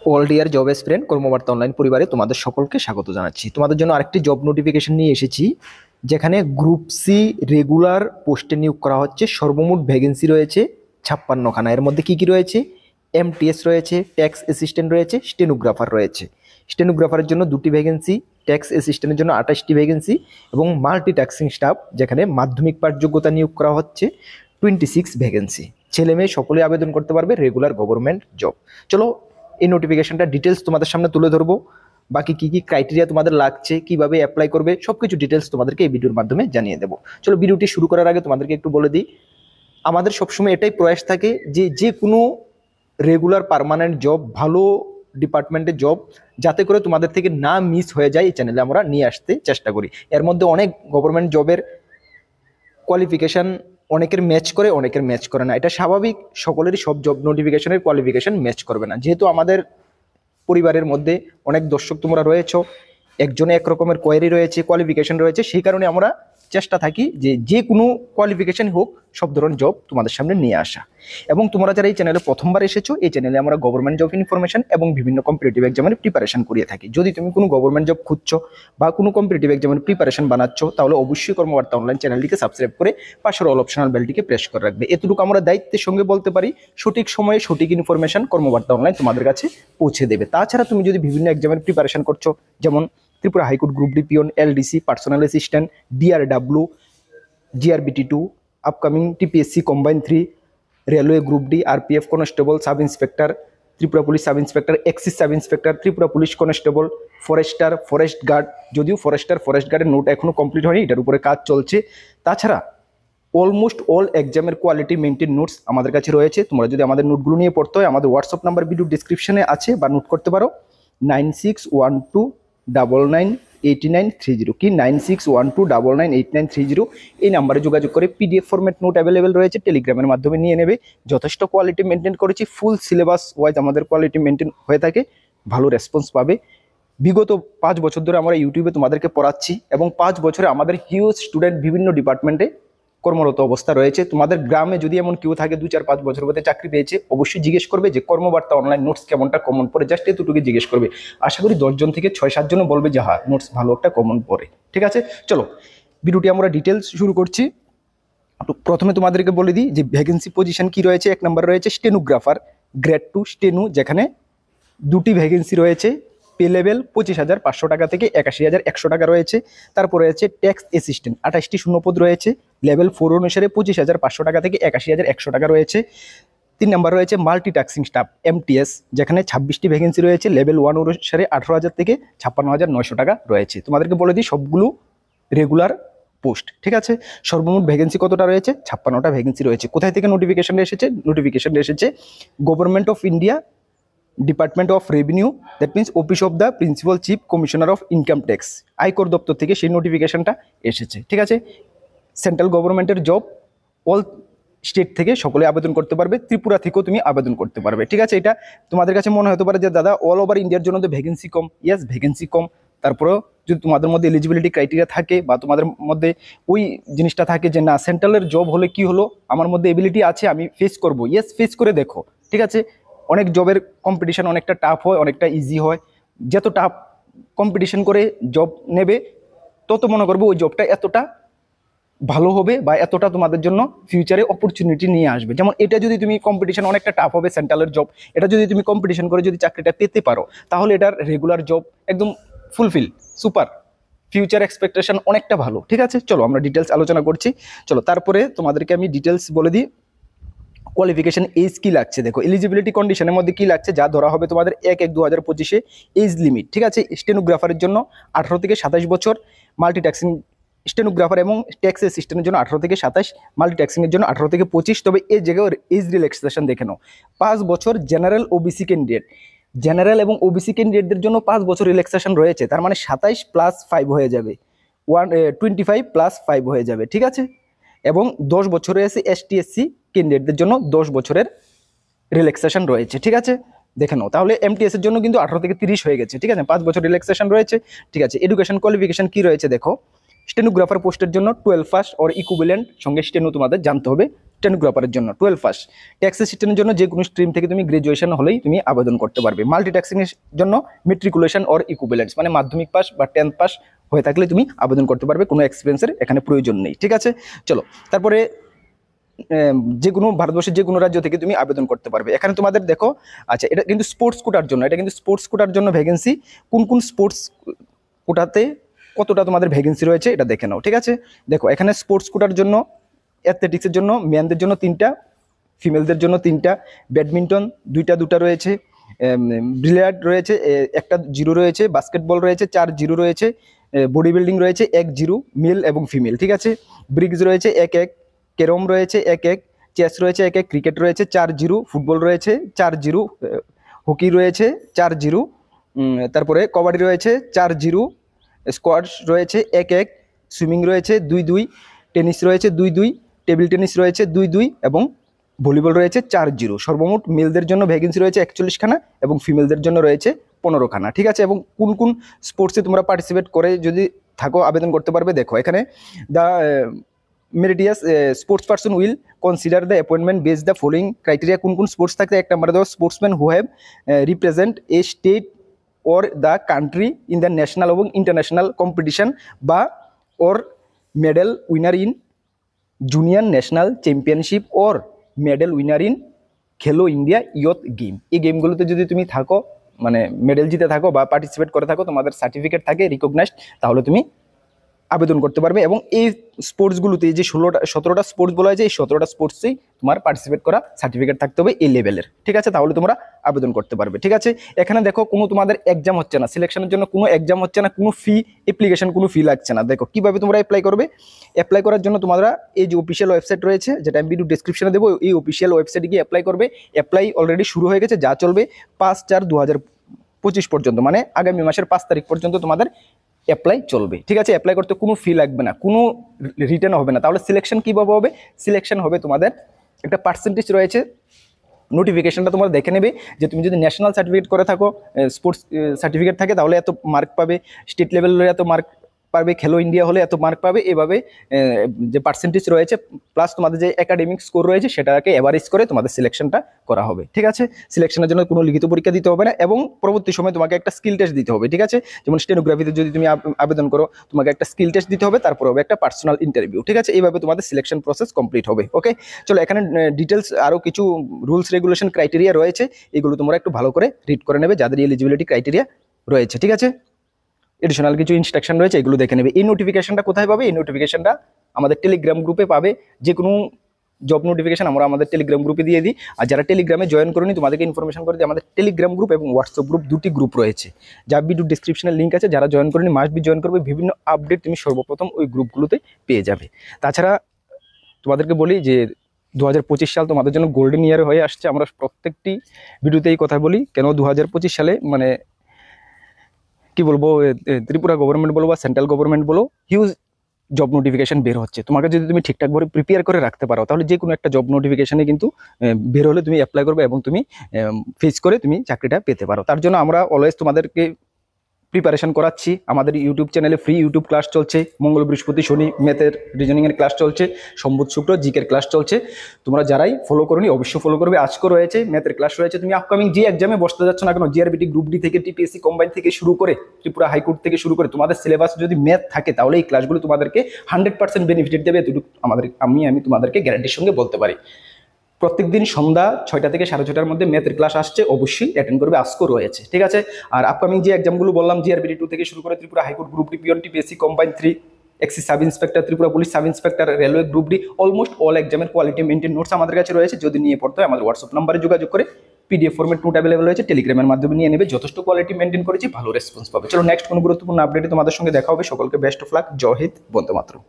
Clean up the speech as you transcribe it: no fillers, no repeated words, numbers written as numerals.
All deer job এসপিরেন্ট কর্মবার্তা online পরিবারে তোমাদের সকলকে স্বাগত জানাচ্ছি। তোমাদের জন্য আরেকটি জব নোটিফিকেশন নিয়ে এসেছি, যেখানে গ্রুপ সি রেগুলার পোস্টে নিয়োগ করা হচ্ছে। সর্বমোট ভ্যাকেন্সি রয়েছে 56খানা। এর মধ্যে কি কি রয়েছে? এমটিএস রয়েছে, ট্যাক্স অ্যাসিস্ট্যান্ট রয়েছে, স্টেনোগ্রাফার রয়েছে। স্টেনোগ্রাফারের জন্য 2টি ভ্যাকেন্সি, ট্যাক্স অ্যাসিস্ট্যান্টের জন্য 28টি ভ্যাকেন্সি এবং মাল্টি টাস্কিং স্টাফ, যেখানে মাধ্যমিক পাস যোগ্যতা নিয়োগ করা হচ্ছে 26 ভ্যাকেন্সি। ছেলে মেয়ে সকলেই আবেদন করতে পারবে, রেগুলার গভর্নমেন্ট জব। চলো এই নোটিফিকেশনটা ডিটেলস তোমাদের সামনে তুলে ধরবো। বাকি কি কি ক্রাইটেরিয়া তোমাদের লাগছে, কিভাবে অ্যাপ্লাই করবে, সবকিছু ডিটেলস তোমাদেরকে এই ভিডিওর মাধ্যমে জানিয়ে দেবো। চলো ভিডিওটি শুরু করার আগে তোমাদেরকে একটু বলে দিই, আমাদের সবসময় এটাই প্রয়াস থাকে যে যে কোনো রেগুলার পার্মানেন্ট জব, ভালো ডিপার্টমেন্টের জব যাতে করে তোমাদের থেকে না মিস হয়ে যায়, এই চ্যানেলে আমরা নিয়ে আসতে চেষ্টা করি। এর মধ্যে অনেক গভর্নমেন্ট জবের কোয়ালিফিকেশান অনেকের ম্যাচ করে, অনেকের ম্যাচ করে না। এটা স্বাভাবিক, সকলেরই সব জব নোটিফিকেশনের কোয়ালিফিকেশান ম্যাচ করবে না। যেহেতু আমাদের পরিবারের মধ্যে অনেক দর্শক তোমরা রয়েছো, একজনে এক রকমের কোয়ারি রয়েছে, কোয়ালিফিকেশন রয়েছে, সেই কারণে আমরা চেষ্টা থাকি যে যে কোনো কোয়ালিফিকেশন হোক সব ধরনের জব তোমাদের সামনে নিয়ে আসা। এবং তোমরা যারা এই চ্যানেলে প্রথমবার এসেছো, এই চ্যানেলে আমরা গভর্নমেন্ট জব ইনফরমেশন এবং বিভিন্ন কম্পিটিটিভ এক্সামের প্রিপারেশন করিয়ে থাকি। যদি তুমি কোনো গভর্নমেন্ট জব খুঁজছো বা কোনো কম্পিটিটিভ এক্সামের প্রিপারেশন বানাচ্ছো, তাহলে অবশ্যই কর্মবার্তা অনলাইন চ্যানেলটিকে সাবস্ক্রাইব করে পাশের অল অপশনাল বেলটিকে প্রেস করে রাখবে। এতটুকু আমরা দায়িত্বের সঙ্গে বলতে পারি, সঠিক সময়ে সঠিক ইনফরমেশন কর্মবার্তা অনলাইন তোমাদের কাছে পৌঁছে দেবে। তাছাড়া তুমি যদি বিভিন্ন এক্সামের প্রিপারেশন করছো, যেমন Tripura high court group D peon, LDC, personal assistant, DRW, জিআরবিটি2, upcoming TPSC combine 3, railway group D, RPF constable, sub inspector, Tripura police sub inspector, excise sub inspector, Tripura police constable, forester, forest guard, যদিও ফরেস্ট গার্ডের note এখনো complete হয়নি, এটার উপরে কাজ চলছে। তাছাড়া অলমোস্ট অল এক্সামের কোয়ালিটি মেনটেন নোটস আমাদের কাছে রয়েছে। তোমরা যদি আমাদের নোটগুলো নিয়ে পড়তে হয়, আমাদের হোয়াটসঅ্যাপ নাম্বার ভিডিও ডিসক্রিপশনে আছে, বা নোট করতে পারো 9612998930, কি 9612998930। এই নাম্বারে যোগাযোগ করে পিডিএফ ফরম্যাট নোট অ্যাভেলেবেল রয়েছে, টেলিগ্রামের মাধ্যমে নিয়ে নেবে। যথেষ্ট কোয়ালিটি মেনটেন করেছি, ফুল সিলেবাস ওয়াইজ আমাদের কোয়ালিটি মেনটেন হয়ে থাকে, ভালো রেসপন্স পাবে। বিগত 5 বছর ধরে আমরা ইউটিউবে তোমাদেরকে পড়াচ্ছি, এবং 5 বছরে আমাদের হিউজ স্টুডেন্ট বিভিন্ন ডিপার্টমেন্টে কর্মরত অবস্থা রয়েছে। তোমাদের গ্রামে যদি এমন কেউ থাকে 2-4-5 বছর মধ্যে চাকরি পেয়েছে, অবশ্যই জিজ্ঞেস করবে যে কর্মবার্তা অনলাইন নোটস কেমনটা কমন পড়ে, জাস্ট এতটুকু জিজ্ঞেস করবে। আশা করি 10 জন থেকে 6-7 জন বলবে যে হ্যাঁ, নোটস ভালো একটা কমন পড়ে। ঠিক আছে, চলো ভিডিওটি আমরা ডিটেলস শুরু করছি। প্রথমে তোমাদেরকে বলে দিই যে ভ্যাকেন্সি পজিশন কি রয়েছে। 1 নম্বর রয়েছে স্টেনোগ্রাফার গ্রেড 2 স্টেনো, যেখানে 2টি ভ্যাকেন্সি রয়েছে। পে লেভেল 25,500 টাকা থেকে 81,100 টাকা রয়েছে। তারপরে রয়েছে ট্যাক্স অ্যাসিস্ট্যান্ট, 28টি শূন্যপদ রয়েছে। লেভেল 4 অনুসারে 25,500 টাকা থেকে 81,100 টাকা রয়েছে। 3 নম্বর রয়েছে মাল্টি টাস্কিং স্টাফ এমটিএস, যেখানে 26টি ভ্যাকেন্সি রয়েছে। লেভেল 1 অনুসারে 18,000 থেকে 56,900 টাকা রয়েছে। তোমাদেরকে বলে দিই সবগুলো রেগুলার পোস্ট। ঠিক আছে, সর্বমোট ভ্যাকেন্সি কতটা রয়েছে? 56টা ভ্যাকেন্সি রয়েছে। কোথায় থেকে নোটিফিকেশন এসেছে? নোটিফিকেশন এসেছে government of India, department of revenue, that means office of the principal chief commissioner of income tax, আয়কর দপ্তর থেকে সেই নোটিফিকেশনটা এসেছে। ঠিক আছে, সেন্ট্রাল গভর্নমেন্টের জব, অল স্টেট থেকে সকলে আবেদন করতে পারবে, ত্রিপুরা থেকেও তুমি আবেদন করতে পারবে। ঠিক আছে, এটা তোমাদের কাছে মনে হতে পারে যে দাদা অল ওভার ইন্ডিয়ার জন্য তো ভ্যাকেন্সি কম। ইয়েস, ভ্যাকেন্সি কম, তারপরেও যদি তোমাদের মধ্যে এলিজিবিলিটি ক্রাইটেরিয়া থাকে, বা তোমাদের মধ্যে ওই জিনিসটা থাকে যে না সেন্ট্রালের জব হলে কি হলো, আমার মধ্যে এবিলিটি আছে, আমি ফেস করব, ইয়েস ফেস করে দেখো। ঠিক আছে, অনেক জবের কম্পিটিশন অনেকটা টাফ হয়, অনেকটা ইজি হয়। যত টাফ কম্পিটিশন করে জব নেবে, তত মনে করবো ওই জবটা এতটা ভালো হবে, বা এতটা তোমাদের জন্য ফিউচারে অপরচুনিটি নিয়ে আসবে। যেমন এটা যদি তুমি কম্পিটিশন অনেকটা টাফ হবে সেন্ট্রালের জব, এটা যদি তুমি কম্পিটিশন করে যদি চাকরিটা পেতে পারো, তাহলে এটার রেগুলার জব একদম ফুলফিল, সুপার, ফিউচার এক্সপেকটেশন অনেকটা ভালো। ঠিক আছে, চলো আমরা ডিটেলস আলোচনা করছি। চলো তারপরে তোমাদেরকে আমি ডিটেলস বলে দিই। কোয়ালিফিকেশন এজ কি লাগছে দেখো, এলিজিবিলিটি কন্ডিশনের মধ্যে কি লাগছে যা ধরা হবে তোমাদের 1/1/2025 এজ লিমিট। ঠিক আছে, স্টেনোগ্রাফারের জন্য 18 থেকে 27 বছর, মাল্টি টাস্কিং স্টেনোগ্রাফার এবং ট্যাক্স অ্যাসিস্ট্যান্টের জন্য 18 থেকে 27, মাল্টি টাস্কিংয়ের জন্য 18 থেকে 25। তবে এই জায়গায় এজ রিল্যাক্সেশন দেখে নাও, 5 বছর জেনারেল ওবিসি ক্যান্ডিডেট, জেনারেল এবং ওবিসি ক্যান্ডিডেটদের জন্য 5 বছর রিল্যাক্সেশন রয়েছে। তার মানে 27 + 5 হয়ে যাবে, 25 + 5 হয়ে যাবে। ঠিক আছে, এবং 10 বছর রয়েছে এসটি এসসি ক্যান্ডিডেটদের জন্য 10 বছরের রিল্যাক্সেশন রয়েছে। ঠিক আছে, দেখে নাও, তাহলে এমটিএস এর জন্য কিন্তু 18 থেকে 30 হয়ে গেছে। ঠিক আছে, 5 বছর রিল্যাক্সেশন রয়েছে। ঠিক আছে, এডুকেশন কোয়ালিফিকেশন কি রয়েছে দেখো, স্টেনোগ্রাফার পোস্টের জন্য 12 পাস অর ইকুইভ্যালেন্ট সঙ্গে স্টেনো তোমাদের জানতে হবে। স্টেনোগ্রাফারের জন্য 12 পাস। ট্যাক্স অ্যাসিস্ট্যান্টের জন্য যে কোনো স্ট্রিম থেকে তুমি গ্রাজুয়েশন হলেই তুমি আবেদন করতে পারবে। মাল্টিটাস্কিংয়ের জন্য মেট্রিকুলেশন অর ইকুইভ্যালেন্টস মানে মাধ্যমিক পাস বা 10th পাস হয়ে থাকলে তুমি আবেদন করতে পারবে, কোনো এক্সপিরিয়েন্সের এখানে প্রয়োজন নেই। ঠিক আছে, চলো তারপরে যে কোনো ভারতবর্ষের যে কোনো রাজ্য থেকে তুমি আবেদন করতে পারবে। এখানে তোমাদের দেখো, আচ্ছা এটা কিন্তু স্পোর্টস কোটার জন্য, এটা কিন্তু স্পোর্টস কোটার জন্য ভ্যাকেন্সি। কোন কোন স্পোর্টস কোটাতে কতটা তোমাদের ভ্যাকেন্সি রয়েছে এটা দেখে নাও। ঠিক আছে, দেখো এখানে স্পোর্টস কোটার জন্য অ্যাথলেটিক্সের জন্য মেনদের জন্য 3টা, ফিমেলদের জন্য 3টা, ব্যাডমিন্টন 2টা রয়েছে, বিলিয়ার্ড রয়েছে 1টা 0 রয়েছে, বাস্কেটবল রয়েছে 4 0 রয়েছে, বডি বিল্ডিং রয়েছে 1 0 মেল এবং ফিমেল। ঠিক আছে, ব্রিগস রয়েছে 1 1, ক্যারম রয়েছে 1 1, চেস রয়েছে 1 1, ক্রিকেট রয়েছে 4 0, ফুটবল রয়েছে 4 0, হকি রয়েছে 4 0, তারপরে কবাডি রয়েছে 4 0, স্কোয়াশ রয়েছে 1 1, সুইমিং রয়েছে 2 2, টেনিস রয়েছে 2 2, টেবিল টেনিস রয়েছে 2 2 এবং ভলিবল রয়েছে 4 0। সর্বমোট মেলদের জন্য ভ্যাকেন্সি রয়েছে 41 খানা এবং ফিমেলদের জন্য রয়েছে 15 খানা। ঠিক আছে, এবং কোন কোন স্পোর্টসে তোমরা পার্টিসিপেট করে যদি থাকো আবেদন করতে পারবে। দেখো এখানে the meritorious sports person will consider the appointment base the following criteria. কোন কোন স্পোর্টস থাকতে, 1 নম্বরে দেওয়া sportsman who have represent a state or the country in the national এবং international competition বা or medal winner in junior national championship or medal winner in খেলো India youth game. এই গেমগুলোতে যদি তুমি থাকো, মানে মেডেল জিতে থাকো বা পার্টিসিপেট করে থাকো, তোমাদের সার্টিফিকেট থাকে রিকগনাইজড, তাহলে তুমি আবেদন করতে পারবে। এবং এই স্পোর্টসগুলোতে যে 17টা স্পোর্টস বলা হয়েছে, এই 17টা স্পোর্টসেই তোমার পার্টিসিপেট করা সার্টিফিকেট থাকতে হবে এই লেভেলের। ঠিক আছে, তাহলে তোমরা আবেদন করতে পারবে। ঠিক আছে, এখানে দেখো কোনো তোমাদের এক্সাম হচ্ছে না, সিলেকশনের জন্য কোনো এক্সাম হচ্ছে না, কোনো ফি অ্যাপ্লিকেশন কোনো ফি লাগছে না। দেখো কীভাবে তোমরা অ্যাপ্লাই করবে। অ্যাপ্লাই করার জন্য তোমরা এই যে অফিসিয়াল ওয়েবসাইট রয়েছে, যেটা আমি ভিডিও ডিসক্রিপশনে দেবো, এই অফিসিয়াল ওয়েবসাইটে গিয়ে অ্যাপ্লাই করবে। অ্যাপ্লাই অলরেডি শুরু হয়ে গেছে, যা চলবে 5/4/2025 পর্যন্ত, মানে আগামী মাসের 5 তারিখ পর্যন্ত তোমাদের অ্যাপ্লাই চলবে। ঠিক আছে, অ্যাপ্লাই করতে কোনো ফি লাগবে না, কোনো রিটার্ন হবে না। তাহলে সিলেকশন কীভাবে হবে? সিলেকশন হবে তোমাদের একটা পার্সেন্টেজ রয়েছে, নোটিফিকেশনটা তোমরা দেখে নেবে যে তুমি যদি ন্যাশনাল সার্টিফিকেট করে থাকো, স্পোর্টস সার্টিফিকেট থাকে, তাহলে এত মার্ক পাবে, স্টেট লেভেলের এত মার্ক পাবে, খেলো ইন্ডিয়া হলে এত মার্ক পাবে। এভাবে যে পার্সেন্টেজ রয়েছে প্লাস তোমাদের যে একাডেমিক স্কোর রয়েছে সেটাকে এভারেজ করে তোমাদের সিলেকশনটা করা হবে। ঠিক আছে, সিলেকশনের জন্য কোনো লিখিত পরীক্ষা দিতে হবে না এবং পরবর্তী সময় তোমাকে একটা স্কিল টেস্ট দিতে হবে। ঠিক আছে, যেমন স্টেনোগ্রাফিতে যদি তুমি আবেদন করো, তোমাকে একটা স্কিল টেস্ট দিতে হবে, তারপর হবে একটা পার্সোনাল ইন্টারভিউ। ঠিক আছে, এইভাবে তোমাদের সিলেকশন প্রসেস কমপ্লিট হবে। ওকে, চলো এখানে ডিটেলস আরও কিছু রুলস রেগুলেশন ক্রাইটেরিয়া রয়েছে, এগুলো তোমরা একটু ভালো করে রিড করে নেবে যাদের এলিজিবিলিটি ক্রাইটেরিয়া রয়েছে। ঠিক আছে, এডিশনাল কিছু ইনস্ট্রাকশন রয়েছে, এগুলো দেখে নেবে। এই নোটিফিকেশনটা কোথায় পাবে? এই নোটিফিকেশনটা আমাদের টেলিগ্রাম গ্রুপে পাবে। যে কোনো জব নোটিফিকেশন আমরা আমাদের টেলিগ্রাম গ্রুপে দিয়ে দিই। আর যারা টেলিগ্রামে জয়েন করেনি, তোমাদেরকে ইনফরমেশন করে দিই, আমাদের টেলিগ্রাম গ্রুপ এবং হোয়াটসঅ্যাপ গ্রুপ, দুটি গ্রুপ রয়েছে, যা ভিডিও ডিসক্রিপশনের লিঙ্ক আছে। যারা জয়েন করেনি মাস্ট বি জয়েন করবে, বিভিন্ন আপডেট তুমি সর্বপ্রথম ওই গ্রুপগুলোতে পেয়ে যাবে। তাছাড়া তোমাদেরকে বলি যে 2025 সাল তোমাদের জন্য গোল্ডেন ইয়ার হয়ে আসছে। আমরা প্রত্যেকটি ভিডিওতে এই কথা বলি, কেন 2025 সালে মানে কি বলবো, ত্রিপুরা গভর্নমেন্ট বলো বা সেন্ট্রাল গভর্নমেন্ট বলো, হিউজ জব নোটিফিকেশন বের হচ্ছে। তোমাকে যদি তুমি ঠিকঠাকভাবে প্রিপেয়ার করে রাখতে পারো, তাহলে যে কোনো একটা জব নোটিফিকেশনে কিন্তু বের হলে তুমি অ্যাপ্লাই করবে এবং তুমি ফেস করে তুমি চাকরিটা পেতে পারো। তার জন্য আমরা অলওয়েজ তোমাদেরকে প্রিপারেশন করাচ্ছি। আমাদের ইউটিউব চ্যানেলে ফ্রি ইউটিউব ক্লাস চলছে, মঙ্গল বৃহস্পতি শনি ম্যাথের রিজনিংয়ের ক্লাস চলছে, সোমবার শুক্র জিকের ক্লাস চলছে। তোমরা যারাই ফলো করোনি অবশ্যই ফলো করবে। আজকেও রয়েছে ম্যাথের ক্লাস রয়েছে। তুমি আপকামিং যে এক্সামে বসতে যাচ্ছ না কেন, জিআরবিটি গ্রুপ ডি থেকে টিপিএসসি কম্বাইন থেকে শুরু করে ত্রিপুরা হাইকোর্ট থেকে শুরু করে, তোমাদের সিলেবাস যদি ম্যাথ থাকে, তাহলে এই ক্লাসগুলো তোমাদেরকে 100% বেনিফিট দেবে। এতটুকু আমি তোমাদেরকে গ্যারান্টির সঙ্গে বলতে পারি। প্রত্যেকদিন সন্ধ্যা 6টা থেকে 6:30টার মধ্যে ম্যাথের ক্লাস আসছে, অবশ্যই অ্যাটেন্ড করবে, আজকেও রয়েছে। ঠিক আছে, আর আপকামিং যে এক্সামগুলো বললাম, জিআরবিটি 2 থেকে শুরু করে Tripura high court group D, peon TPSC combine 3, excise sub inspector, Tripura police sub inspector, railway group D, almost all এক্সামের কোয়ালিটি মেনটেন নোটস আমাদের কাছে রয়েছে। যদি নিয়ে পড়তে হয় আমাদের হোয়াটসঅ্যাপ নাম্বারে যোগাযোগ করে পিডিএফ ফরম্যাট নোট অ্যাভেলেবল রয়েছে, টেলিগ্রামের মাধ্যমে নিয়ে নেবে। যথেষ্ট কোয়ালিটি মেনটেন করেছি, ভালো রেসপন্স পাবে। চলো নেক্সট কোনো গুরুত্বপূর্ণ আপডেটে তোমাদের সঙ্গে দেখা হবে। সকলকে বেস্ট অফ লাক, জয় হিন্দ, বন্দে মাতরম।